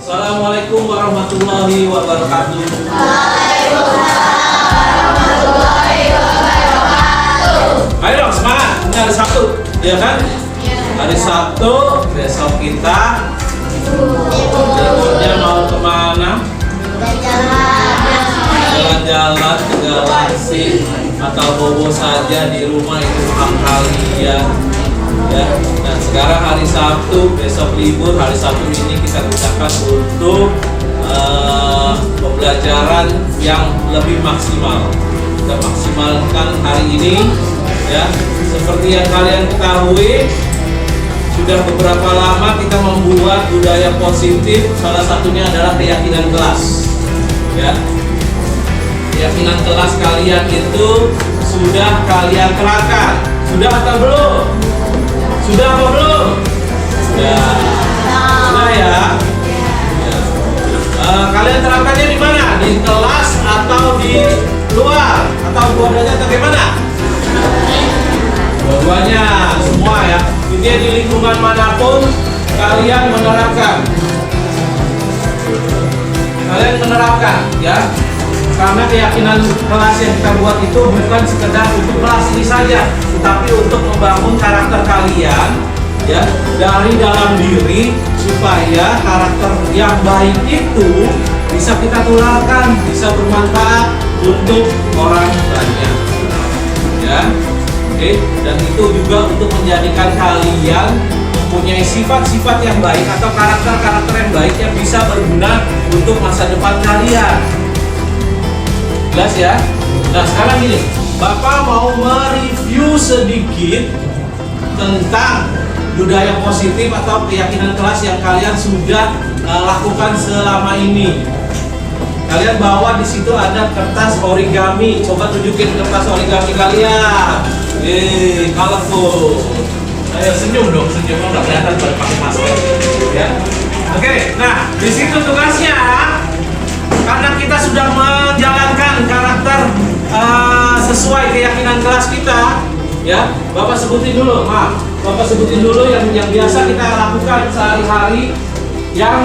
Assalamualaikum warahmatullahi wabarakatuh. Ayo dong semangat, ini hari Sabtu, ya kan? Hari Sabtu, besok kita liburnya mau kemana? Jalan-jalan ke galaksi atau bobo saja di rumah itu hak kalian. Ya, dan sekarang hari Sabtu, besok libur. Hari Sabtu ini kita gunakan untuk pembelajaran yang lebih maksimal. Kita maksimalkan hari ini, ya. Seperti yang kalian ketahui, sudah beberapa lama kita membuat budaya positif. Salah satunya adalah keyakinan kelas, ya. Keyakinan kelas kalian itu sudah kalian terapkan. Sudah atau belum? Sudah apa belum? Sudah. Sudah ya. Kalian terapkannya di mana? Di kelas atau di luar? Atau dua-duanya atau gimana? Dua-duanya, semua ya. Intinya di lingkungan manapun kalian menerapkan. Kalian menerapkan, ya. Karena keyakinan kelas yang kita buat itu bukan sekedar untuk kelas ini saja, tetapi untuk membangun karakter kalian, ya, dari dalam diri supaya karakter yang baik itu bisa kita tularkan, bisa bermanfaat untuk orang banyak, ya. Oke, dan itu juga untuk menjadikan kalian mempunyai sifat-sifat yang baik atau karakter-karakter yang baik yang bisa berguna untuk masa depan kalian. Jelas ya? Nah sekarang gini, Bapak mau mereview sedikit tentang budaya positif atau keyakinan kelas yang kalian sudah lakukan selama ini. Kalian bawa di situ ada kertas origami. Coba tunjukin kertas origami kalian. Colorful. Ayo senyum dong, senyum nggak kelihatan pada pakai masker. Ya. Oke, nah di situ tugasnya. Karena kita sudah menjalankan karakter sesuai keyakinan kelas kita, ya. Bapak sebutin dulu, Bapak sebutin dulu yang biasa kita lakukan sehari-hari yang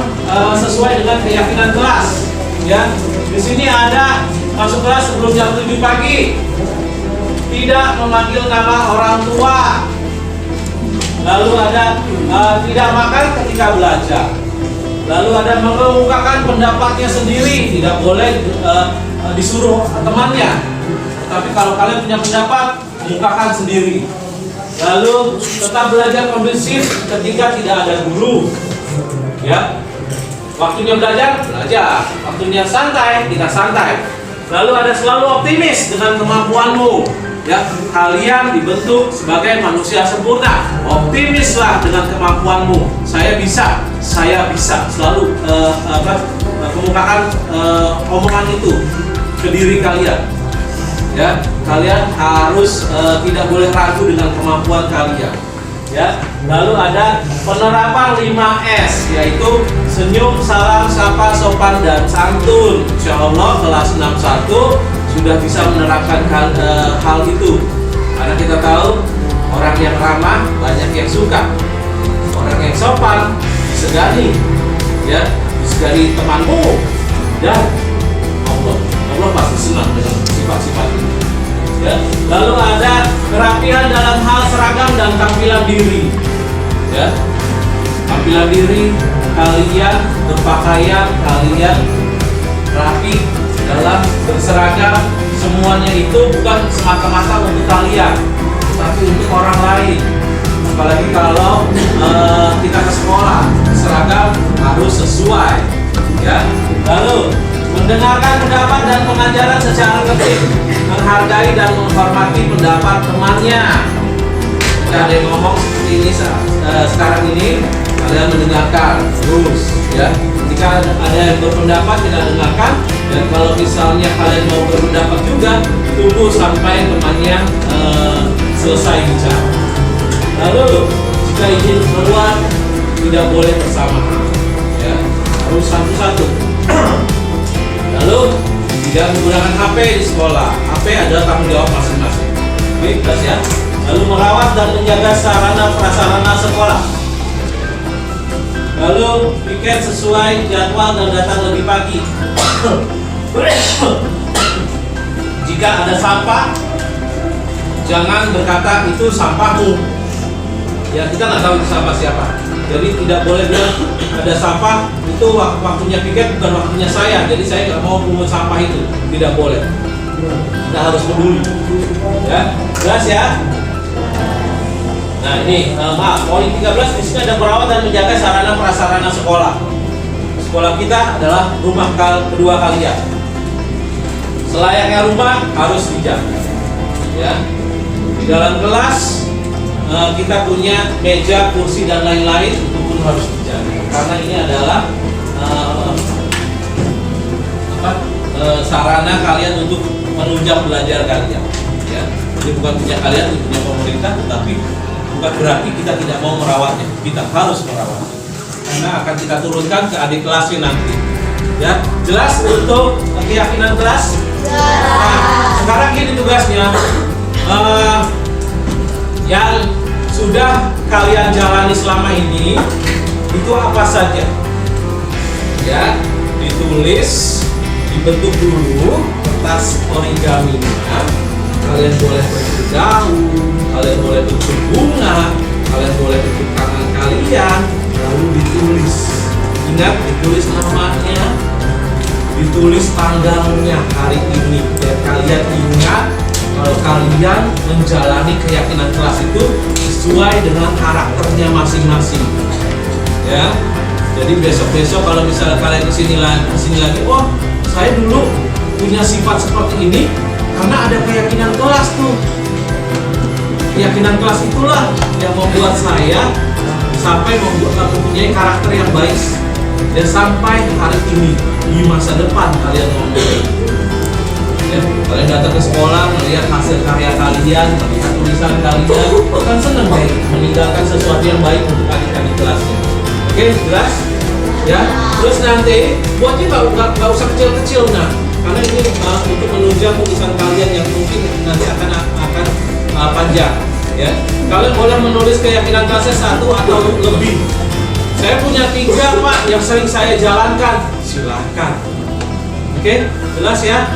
sesuai dengan keyakinan kelas, ya. Di sini ada masuk kelas sebelum jam 7 pagi, tidak memanggil nama orang tua, lalu ada tidak makan ketika belajar. Lalu ada mengemukakan pendapatnya sendiri, tidak boleh disuruh temannya. Tapi kalau kalian punya pendapat, mukakan sendiri. Lalu tetap belajar kondusif ketika tidak ada guru. Ya, waktunya belajar, belajar. Waktunya santai, kita santai. Lalu ada selalu optimis dengan kemampuanmu. Ya, kalian dibentuk sebagai manusia sempurna. Optimislah dengan kemampuanmu. Saya bisa. Selalu kemukakan omongan itu ke diri kalian. Ya, kalian harus tidak boleh ragu dengan kemampuan kalian. Ya, lalu ada penerapan 5S, yaitu senyum, salam, sapa, sopan, dan santun. Insya Allah kelas 61 sudah bisa menerapkan hal itu, karena kita tahu orang yang ramah banyak yang suka, orang yang sopan disegani, ya, disegani temanmu, dan Allah pasti senang dengan sifat-sifat ini, ya. Lalu ada kerapian dalam hal seragam dan tampilan diri, ya. Tampilan diri kalian, berpakaian kalian rapi dalam berseragam, semuanya itu bukan semata-mata untuk kalian, tapi untuk orang lain. Apalagi kalau kita ke sekolah, seragam harus sesuai, ya. Lalu mendengarkan pendapat dan pengajaran secara tertib, menghargai dan menghormati pendapat temannya. Jika ada yang ngomong seperti ini sekarang ini, kalian mendengarkan terus, ya. Jika ada yang berpendapat, kita dengarkan. Dan kalau misalnya kalian mau berpendapat juga, tunggu sampai temannya selesai bicara. Lalu jika ingin keluar, tidak boleh bersama, ya, harus satu-satu. Lalu tidak menggunakan HP di sekolah. HP adalah tanggung jawab masing-masing. Oke, jelas ya. Lalu merawat dan menjaga sarana prasarana sekolah. Lalu piket sesuai jadwal dan datang lebih pagi. Jika ada sampah, jangan berkata itu sampahmu. Ya, kita nggak tahu itu sampah siapa. Jadi tidak boleh bilang ada sampah itu waktunya piket, bukan waktunya saya. Jadi saya nggak mau pungut sampah itu. Tidak boleh. Kita harus peduli. Ya, jelas ya. Nah ini, maaf, poin 13 di sini ada merawat dan menjaga sarana prasarana sekolah. Sekolah kita adalah rumah kedua kalian. Selayaknya rumah harus dijaga. Ya, di dalam kelas kita punya meja, kursi dan lain-lain, itu pun harus dijaga. Karena ini adalah sarana kalian untuk menunjang belajar kalian. Ya, jadi bukan punya kalian, itu punya pemerintah, tetapi bukan berarti kita tidak mau merawatnya. Kita harus merawatnya karena akan kita turunkan ke adik kelasnya nanti. Ya, jelas untuk keyakinan kelas? Nah, sekarang gini tugasnya, yang sudah kalian jalani selama ini itu apa saja? Ya, ditulis, dibentuk dulu kertas origaminya. Kalian boleh bentuk daun, kalian boleh bentuk bunga, kalian boleh bentuk tangan kalian, lalu ditulis. Ingat, ditulis namanya, ditulis tanggalnya hari ini, biar kalian ingat kalau kalian menjalani keyakinan kelas itu sesuai dengan karakternya masing-masing. Ya, jadi besok-besok kalau misalnya kalian kesini lagi, oh saya dulu punya sifat seperti ini karena ada keyakinan kelas tuh. Keyakinan kelas itulah yang membuat saya sampai mempunyai karakter yang baik dan sampai hari ini di masa depan kalian ngomong. Ya, kalian datang ke sekolah melihat hasil karya kalian, melihat tulisan kalian, kan senang deh meninggalkan sesuatu yang baik untuk adik-adik kelasnya. Oke, jelas? Ya, terus nanti buatnya nggak usah kecil-kecil, nah, karena ini untuk menunjang tulisan kalian yang mungkin nanti akan panjang. Ya, kalian boleh menulis keyakinan kelasnya 1 atau lebih. Saya punya 3 Pak yang sering saya jalankan. Silahkan. Oke, jelas ya.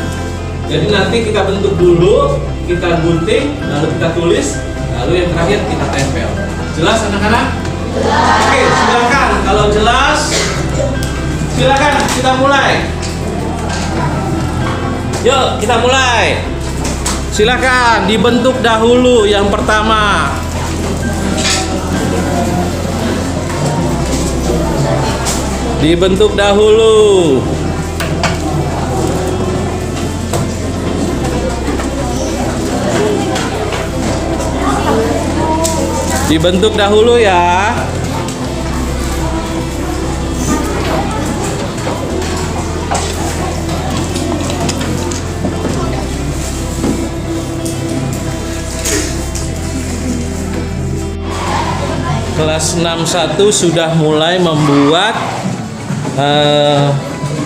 Jadi nanti kita bentuk dulu, kita gunting, lalu kita tulis, lalu yang terakhir kita tempel. Jelas anak-anak? Jelas. Oke, silakan. Kalau jelas, silakan kita mulai. Yuk, kita mulai. Silakan dibentuk dahulu yang pertama. Dibentuk dahulu. Dibentuk dahulu ya. Kelas 61 sudah mulai membuat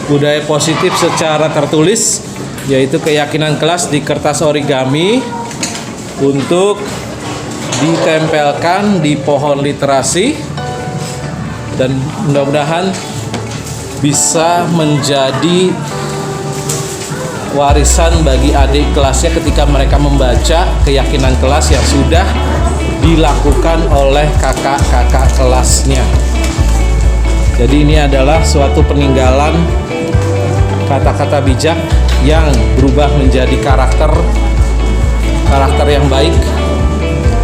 budaya positif secara tertulis, yaitu keyakinan kelas di kertas origami untuk ditempelkan di pohon literasi, dan mudah-mudahan bisa menjadi warisan bagi adik kelasnya ketika mereka membaca keyakinan kelas yang sudah dilakukan oleh kakak-kakak kelasnya. Jadi ini adalah suatu peninggalan kata-kata bijak yang berubah menjadi karakter yang baik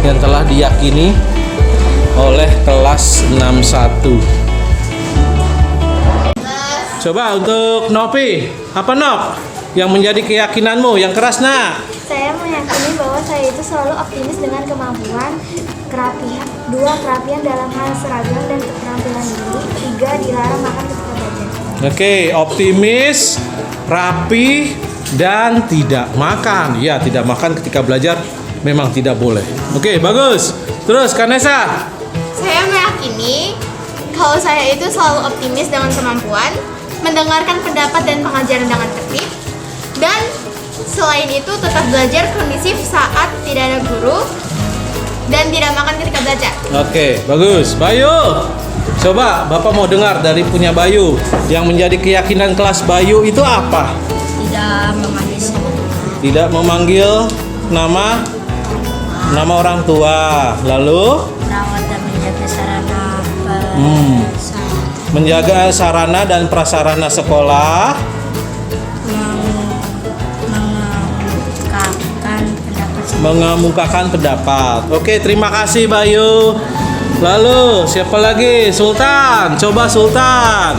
yang telah diyakini oleh kelas 61. Coba untuk Nopi, apa Nop? Yang menjadi keyakinanmu yang keras, nak? Saya meyakini bahwa saya itu selalu optimis dengan kemampuan, kerapian dalam hal seragam dan keterampilan diri, 3 dilarang makan ketika belajar. Oke, optimis, rapi, dan tidak makan. Ya, tidak makan ketika belajar memang tidak boleh. Oke, bagus. Terus, Kanesa? Saya meyakini kalau saya itu selalu optimis dengan kemampuan, mendengarkan pendapat dan pengajaran dengan tertib, dan selain itu tetap belajar kondisif saat tidak ada guru, dan tidak makan ketika belajar. Oke, bagus. Bayu? Coba Bapak mau dengar dari punya Bayu. Yang menjadi keyakinan kelas Bayu itu apa? Tidak memanggil Tidak memanggil nama orang tua. Lalu perawat dan menjaga sarana menjaga sarana dan prasarana sekolah. Mengemukakan pendapat. Oke, terima kasih Bayu. Lalu siapa lagi? Sultan. Coba Sultan.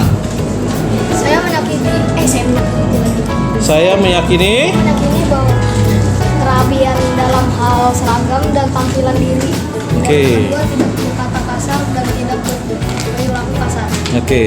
Saya meyakini bahwa kerapian dalam hal seragam dan tampilan diri. Oke. Kedua, tidak berkata kasar dan tidak berperilaku kasar. Oke,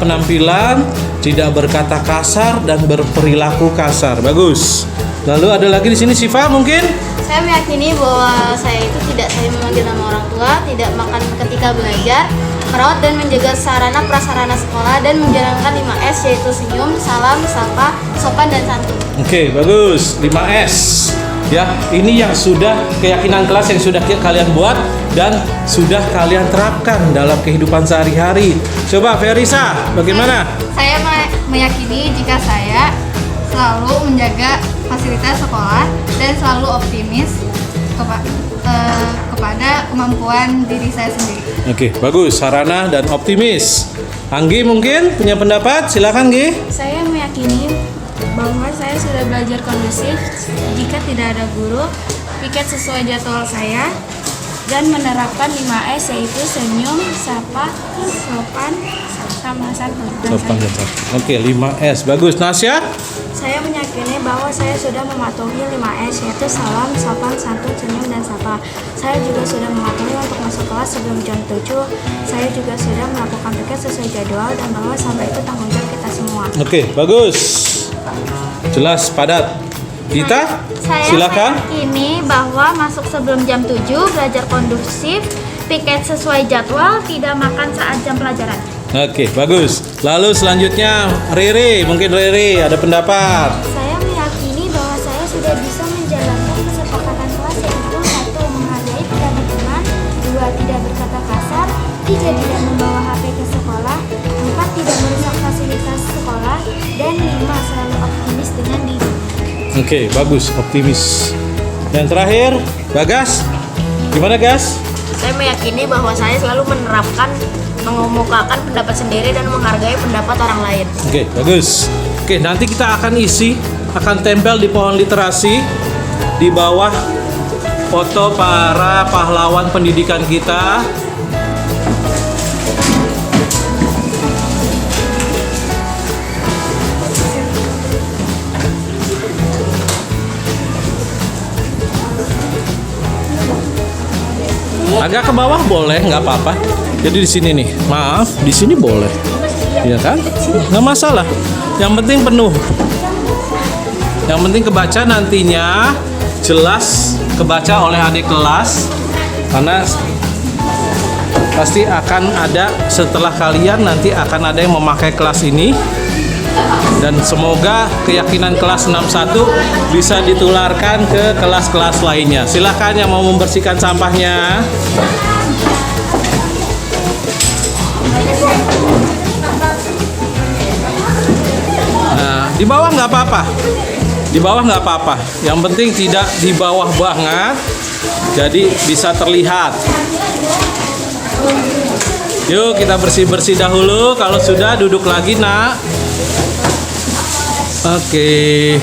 penampilan tidak berkata kasar dan berperilaku kasar. Bagus. Lalu ada lagi di sini Siva mungkin? Saya meyakini bahwa saya itu tidak saling memanggil nama orang tua, tidak makan ketika belajar, merawat dan menjaga sarana prasarana sekolah, dan menjalankan 5S yaitu senyum, salam, sapa, sopan, dan santun. Oke, bagus. 5S. Ya, ini yang sudah keyakinan kelas yang sudah kalian buat dan sudah kalian terapkan dalam kehidupan sehari-hari. Coba Verisa, bagaimana? Saya meyakini jika saya selalu menjaga fasilitas sekolah dan selalu optimis kepada kemampuan diri saya sendiri. Oke, bagus. Sarana dan optimis. Anggi mungkin punya pendapat? Silakan Gi. Saya meyakini bahwa saya sudah belajar kondusif jika tidak ada guru, piket sesuai jadwal saya, dan menerapkan 5S yaitu senyum, sapa, sopan, sama santun. Sopan dan santun. Oke, 5S. Bagus. Nasya? Saya meyakini bahwa saya sudah mematuhi 5S yaitu salam, sopan, santun, senyum, dan sapa. Saya juga sudah mematuhi untuk masuk kelas sebelum jam 7. Saya juga sudah melakukan piket sesuai jadwal dan bahwa sampai itu tanggung jawab kita semua. Oke, bagus. Jelas, padat. Dita, silakan. Meyakini bahwa masuk sebelum jam 7, belajar kondusif, piket sesuai jadwal, tidak makan saat jam pelajaran. Oke, bagus. Lalu selanjutnya Riri, mungkin Riri ada pendapat. Saya meyakini bahwa saya sudah bisa menjalankan kesepakatan kelas yaitu 1. Menghargai pendapat teman, 2. Tidak berkata kasar, 3. Tidak membawa HP ke sekolah, 4. Tidak merusak fasilitas sekolah, dan 5. Selalu optimis dengan diri. Oke, bagus, optimis. Yang terakhir, Bagas. Gimana, Gas? Saya meyakini bahwa saya selalu menerapkan mengemukakan pendapat sendiri dan menghargai pendapat orang lain. Oke, bagus. Oke, nanti kita akan tempel di pohon literasi di bawah foto para pahlawan pendidikan kita. Agak ke bawah boleh, nggak apa-apa. Jadi di sini nih, maaf, di sini boleh, ya kan? Nggak masalah. Yang penting penuh. Yang penting kebaca nantinya jelas kebaca oleh adik kelas, karena pasti akan ada setelah kalian nanti akan ada yang memakai kelas ini. Dan semoga keyakinan kelas 61 bisa ditularkan ke kelas-kelas lainnya. Silakan yang mau membersihkan sampahnya. Nah, di bawah nggak apa-apa. Di bawah nggak apa-apa. Yang penting tidak di bawah banget. Jadi bisa terlihat. Yuk kita bersih-bersih dahulu. Kalau sudah duduk lagi, Nak. Oke,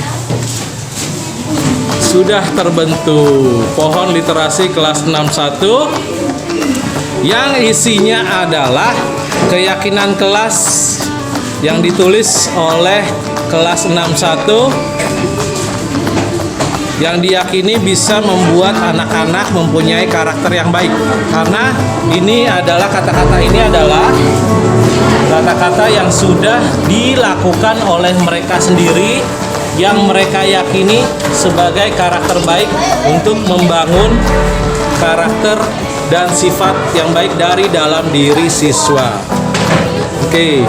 sudah terbentuk pohon literasi kelas 61 yang isinya adalah keyakinan kelas yang ditulis oleh kelas 61 yang diyakini bisa membuat anak-anak mempunyai karakter yang baik, karena ini adalah kata-kata yang sudah dilakukan oleh mereka sendiri yang mereka yakini sebagai karakter baik untuk membangun karakter dan sifat yang baik dari dalam diri siswa. Oke.